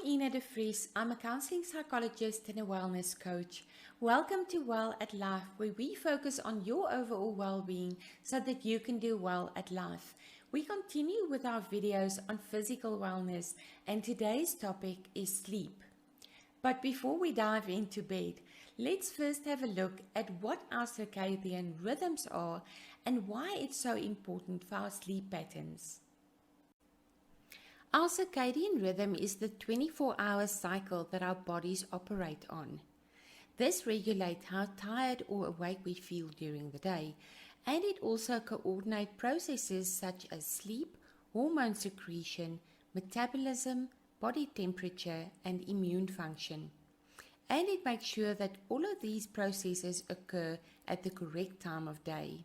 Ina de Vries. I'm a counseling psychologist and a wellness coach. Welcome to Well at Life, where we focus on your overall well-being so that you can do well at life. We continue with our videos on physical wellness, and today's topic is sleep. But before we dive into bed, let's first have a look at what our circadian rhythms are and why it's so important for our sleep patterns. Our circadian rhythm is the 24-hour cycle that our bodies operate on. This regulates how tired or awake we feel during the day, and it also coordinates processes such as sleep, hormone secretion, metabolism, body temperature, and immune function. And it makes sure that all of these processes occur at the correct time of day.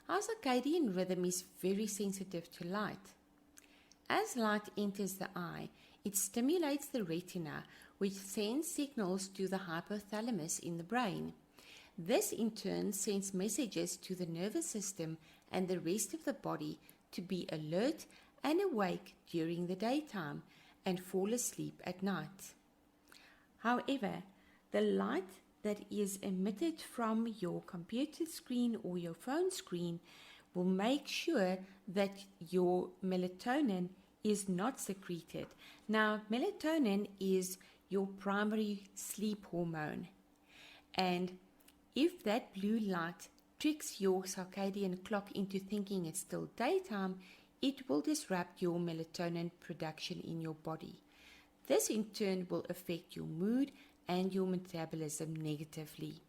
Our circadian rhythm is very sensitive to light. As light enters the eye, it stimulates the retina, which sends signals to the hypothalamus in the brain. This in turn sends messages to the nervous system and the rest of the body to be alert and awake during the daytime and fall asleep at night. However, the light that is emitted from your computer screen or your phone screen will make sure that your melatonin is not secreted. Now, melatonin is your primary sleep hormone, and if that blue light tricks your circadian clock into thinking it's still daytime, it will disrupt your melatonin production in your body. This in turn will affect your mood and your metabolism negatively.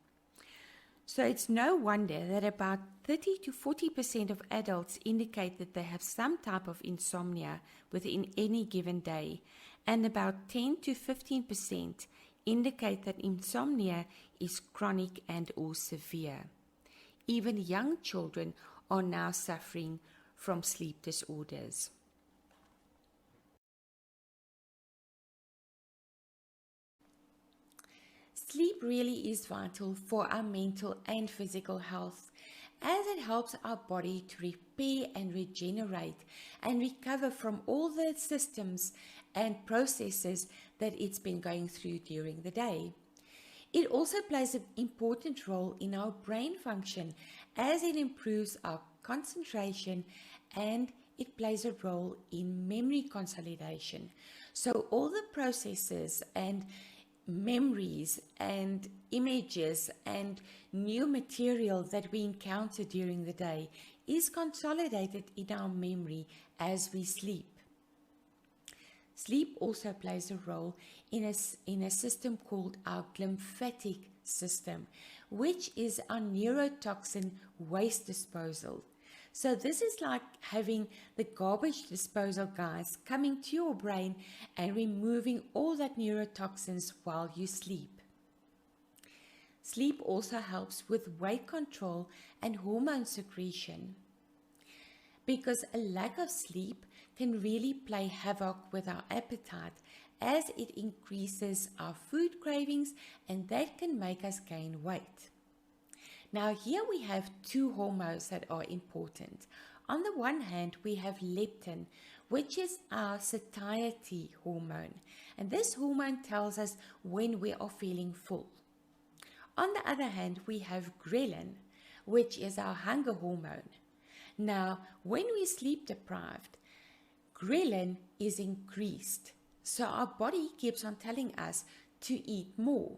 So it's no wonder that about 30 to 40% of adults indicate that they have some type of insomnia within any given day, and about 10 to 15% indicate that insomnia is chronic and or severe. Even young children are now suffering from sleep disorders. Sleep really is vital for our mental and physical health, as it helps our body to repair and regenerate and recover from all the systems and processes that it's been going through during the day. It also plays an important role in our brain function, as it improves our concentration, and it plays a role in memory consolidation. So all the processes and memories and images and new material that we encounter during the day is consolidated in our memory as we sleep. Sleep also plays a role in a system called our glymphatic system, which is our neurotoxin waste disposal. So this is like having the garbage disposal guys coming to your brain and removing all that neurotoxins while you sleep. Sleep also helps with weight control and hormone secretion, because a lack of sleep can really play havoc with our appetite, as it increases our food cravings, and that can make us gain weight. Now here we have two hormones that are important. On the one hand, we have leptin, which is our satiety hormone, and this hormone tells us when we are feeling full. On the other hand, we have ghrelin, which is our hunger hormone. Now, when we sleep deprived, ghrelin is increased, so our body keeps on telling us to eat more,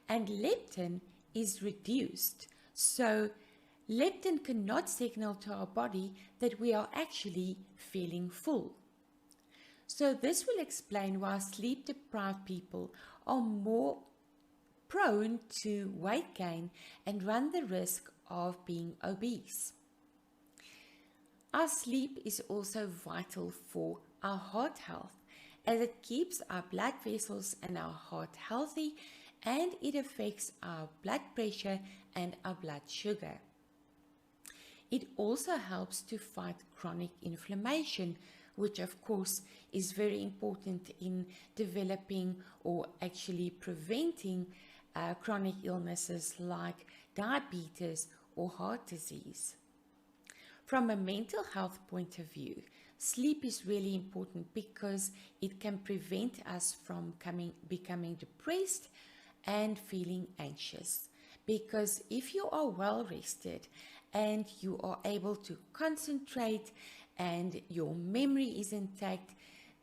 and leptin is reduced, so leptin cannot signal to our body that we are actually feeling full. So this will explain why sleep-deprived people are more prone to weight gain and run the risk of being obese. Our sleep is also vital for our heart health, as it keeps our blood vessels and our heart healthy, and it affects our blood pressure and our blood sugar. It also helps to fight chronic inflammation, which of course is very important in developing or actually preventing chronic illnesses like diabetes or heart disease. From a mental health point of view, sleep is really important because it can prevent us from becoming depressed and feeling anxious. Because if you are well rested and you are able to concentrate and your memory is intact,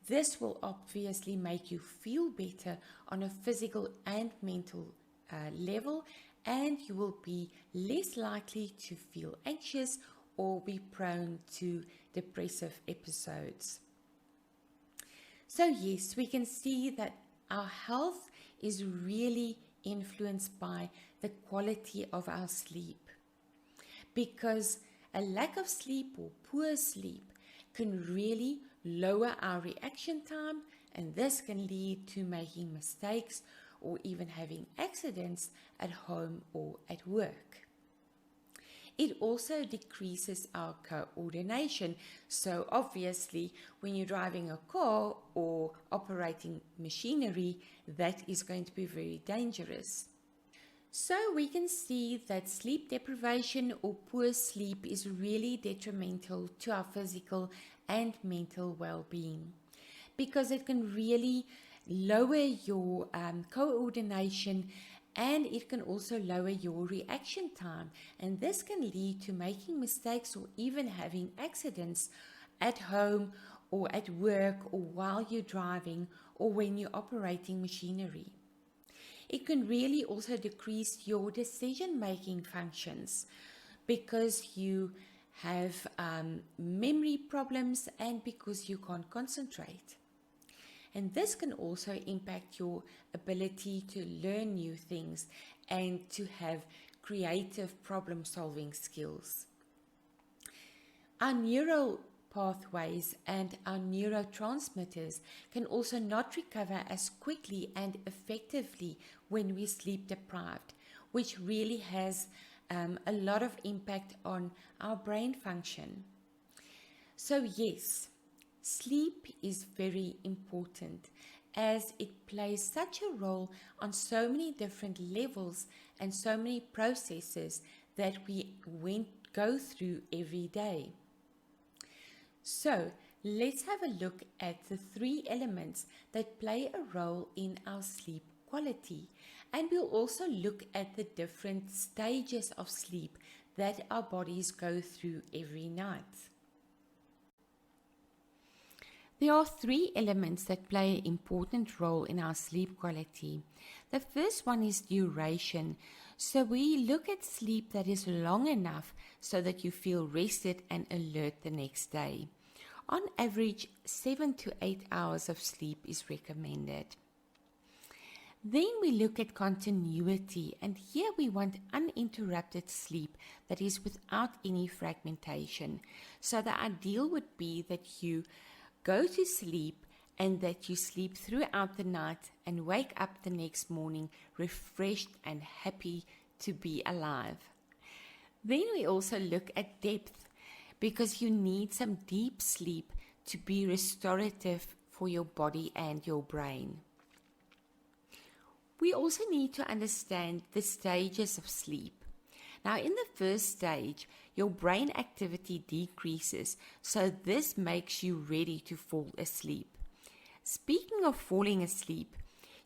this will obviously make you feel better on a physical and mental level, and you will be less likely to feel anxious or be prone to depressive episodes. So yes, we can see that our health is really influenced by the quality of our sleep, because a lack of sleep or poor sleep can really lower our reaction time, and this can lead to making mistakes or even having accidents at home or at work. It also decreases our coordination. So obviously, when you're driving a car or operating machinery, that is going to be very dangerous. So we can see that sleep deprivation or poor sleep is really detrimental to our physical and mental well-being, because it can really lower your coordination, and it can also lower your reaction time, and this can lead to making mistakes or even having accidents at home or at work or while you're driving or when you're operating machinery. It can really also decrease your decision-making functions because you have memory problems and because you can't concentrate. And this can also impact your ability to learn new things and to have creative problem-solving skills. Our neural pathways and our neurotransmitters can also not recover as quickly and effectively when we sleep deprived, which really has a lot of impact on our brain function. So yes, sleep is very important as it plays such a role on so many different levels and so many processes that we go through every day. So let's have a look at the 3 elements that play a role in our sleep quality, and we'll also look at the different stages of sleep that our bodies go through every night. There are 3 elements that play an important role in our sleep quality. The first one is duration. So we look at sleep that is long enough so that you feel rested and alert the next day. On average, 7 to 8 hours of sleep is recommended. Then we look at continuity, and here we want uninterrupted sleep that is without any fragmentation. So the ideal would be that you go to sleep and that you sleep throughout the night and wake up the next morning refreshed and happy to be alive. Then we also look at depth, because you need some deep sleep to be restorative for your body and your brain. We also need to understand the stages of sleep. Now, in the first stage, your brain activity decreases, so this makes you ready to fall asleep. Speaking of falling asleep,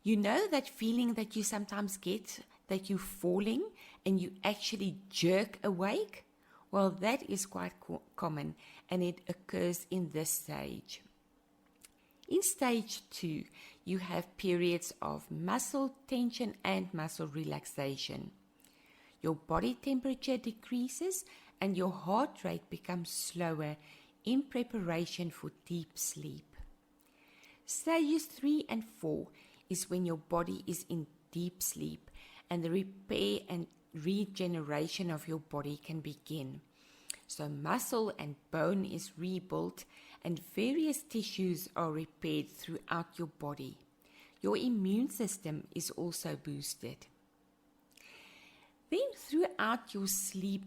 you know that feeling that you sometimes get that you're falling and you actually jerk awake? Well, that is quite common, and it occurs in this stage. In stage 2, you have periods of muscle tension and muscle relaxation. Your body temperature decreases and your heart rate becomes slower in preparation for deep sleep. Stages 3 and 4 is when your body is in deep sleep and the repair and regeneration of your body can begin. So muscle and bone is rebuilt and various tissues are repaired throughout your body. Your immune system is also boosted. Then throughout your sleep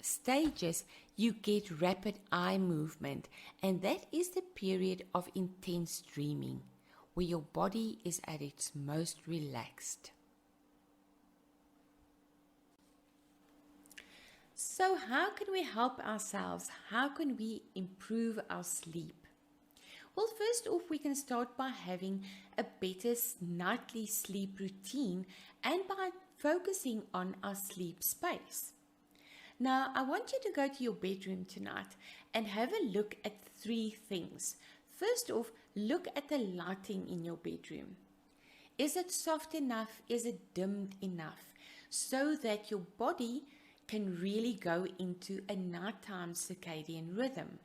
stages, you get rapid eye movement, and that is the period of intense dreaming, where your body is at its most relaxed. So how can we help ourselves? How can we improve our sleep? Well, first off, we can start by having a better nightly sleep routine and by focusing on our sleep space. Now, I want you to go to your bedroom tonight and have a look at 3 things. First off, look at the lighting in your bedroom. Is it soft enough? Is it dimmed enough? So that your body can really go into a nighttime circadian rhythm.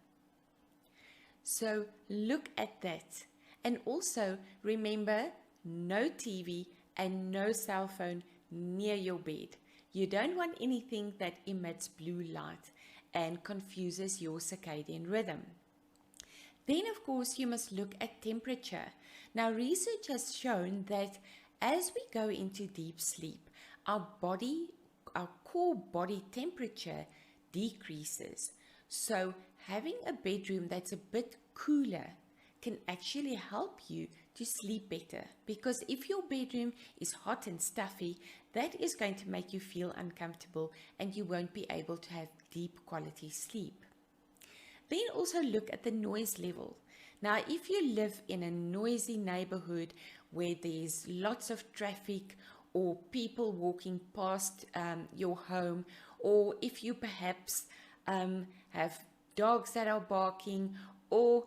So look at that. And also remember, no TV and no cell phone near your bed. You don't want anything that emits blue light and confuses your circadian rhythm. Then, of course, you must look at temperature. Now, research has shown that as we go into deep sleep, our core body temperature decreases. So, having a bedroom that's a bit cooler can actually help you to sleep better, because if your bedroom is hot and stuffy, that is going to make you feel uncomfortable and you won't be able to have deep quality sleep. Then also look at the noise level. Now, if you live in a noisy neighborhood where there's lots of traffic or people walking past your home, or if you perhaps have dogs that are barking or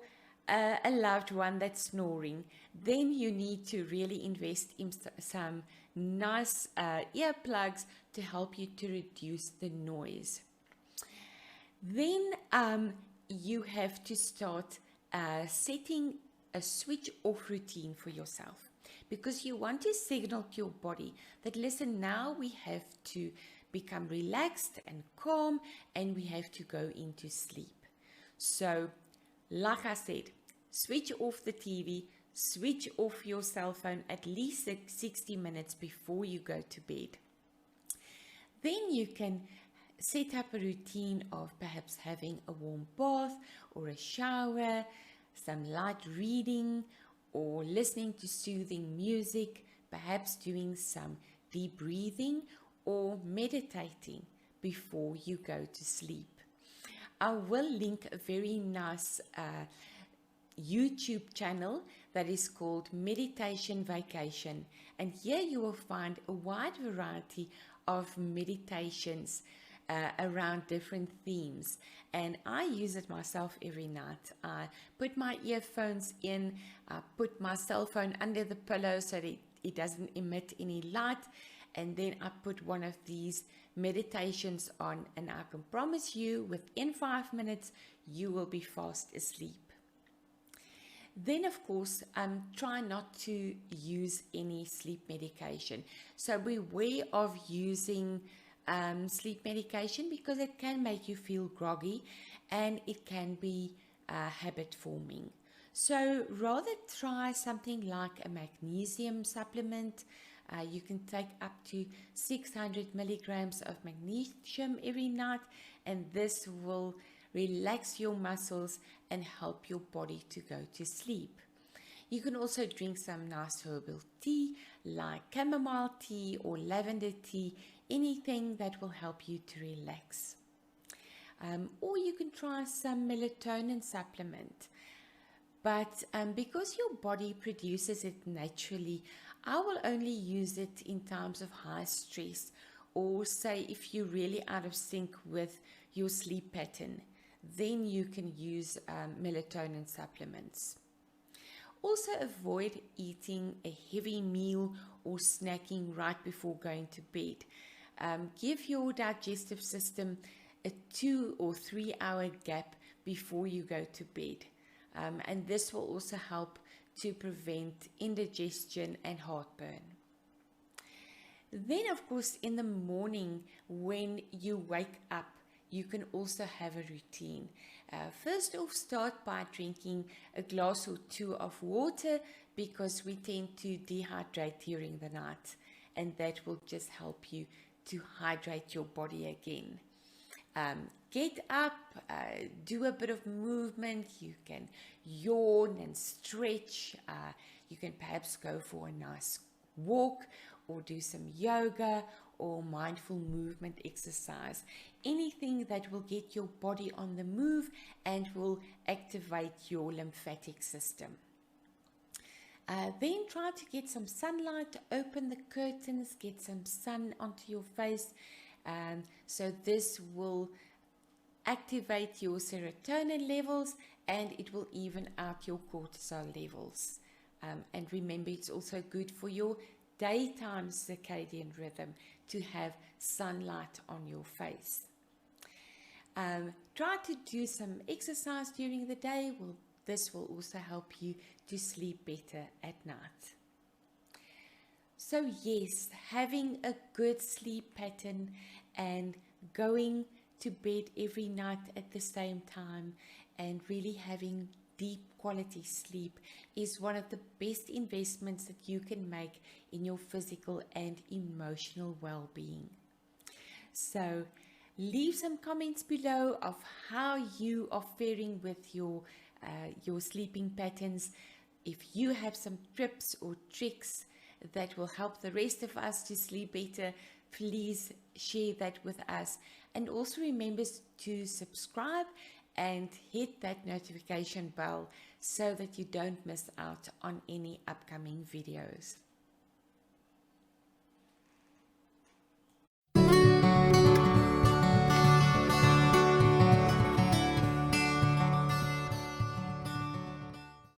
a loved one that's snoring, then you need to really invest in some nice earplugs to help you to reduce the noise. Then you have to start setting a switch off routine for yourself, because you want to signal to your body that, listen, now we have to become relaxed and calm and we have to go into sleep. So, like I said, switch off the TV, switch off your cell phone at least 60 minutes before you go to bed. Then you can set up a routine of perhaps having a warm bath or a shower, some light reading, or listening to soothing music, perhaps doing some deep breathing or meditating before you go to sleep. I will link a very nice YouTube channel that is called Meditation Vacation, and here you will find a wide variety of meditations around different themes, and I use it myself every night. I put my earphones in, I put my cell phone under the pillow so that it doesn't emit any light, and then I put one of these meditations on, and I can promise you within 5 minutes you will be fast asleep. Then, of course, try not to use any sleep medication. So beware of using sleep medication, because it can make you feel groggy and it can be habit forming. So rather try something like a magnesium supplement. You can take up to 600 milligrams of magnesium every night, and this will relax your muscles and help your body to go to sleep. You can also drink some nice herbal tea like chamomile tea or lavender tea, anything that will help you to relax. Or you can try some melatonin supplement. But because your body produces it naturally, I will only use it in times of high stress, or say if you're really out of sync with your sleep pattern, then you can use melatonin supplements. Also avoid eating a heavy meal or snacking right before going to bed. Give your digestive system a 2 or 3 hour gap before you go to bed. And this will also help to prevent indigestion and heartburn. Then, of course, in the morning when you wake up, you can also have a routine. First off, start by drinking a glass or 2 of water, because we tend to dehydrate during the night, and that will just help you to hydrate your body again. Get up, do a bit of movement. You can yawn and stretch. You can perhaps go for a nice walk or do some yoga or mindful movement exercise. Anything that will get your body on the move and will activate your lymphatic system. Then try to get some sunlight, open the curtains, get some sun onto your face. So this will activate your serotonin levels, and it will even out your cortisol levels. And remember, it's also good for your daytime circadian rhythm to have sunlight on your face. Try to do some exercise during the day. This will also help you to sleep better at night. So yes, having a good sleep pattern and going to bed every night at the same time and really having deep quality sleep is one of the best investments that you can make in your physical and emotional well-being. So leave some comments below of how you are faring with your sleeping patterns. If you have some tips or tricks that will help the rest of us to sleep better, please share that with us. And also remember to subscribe and hit that notification bell so that you don't miss out on any upcoming videos.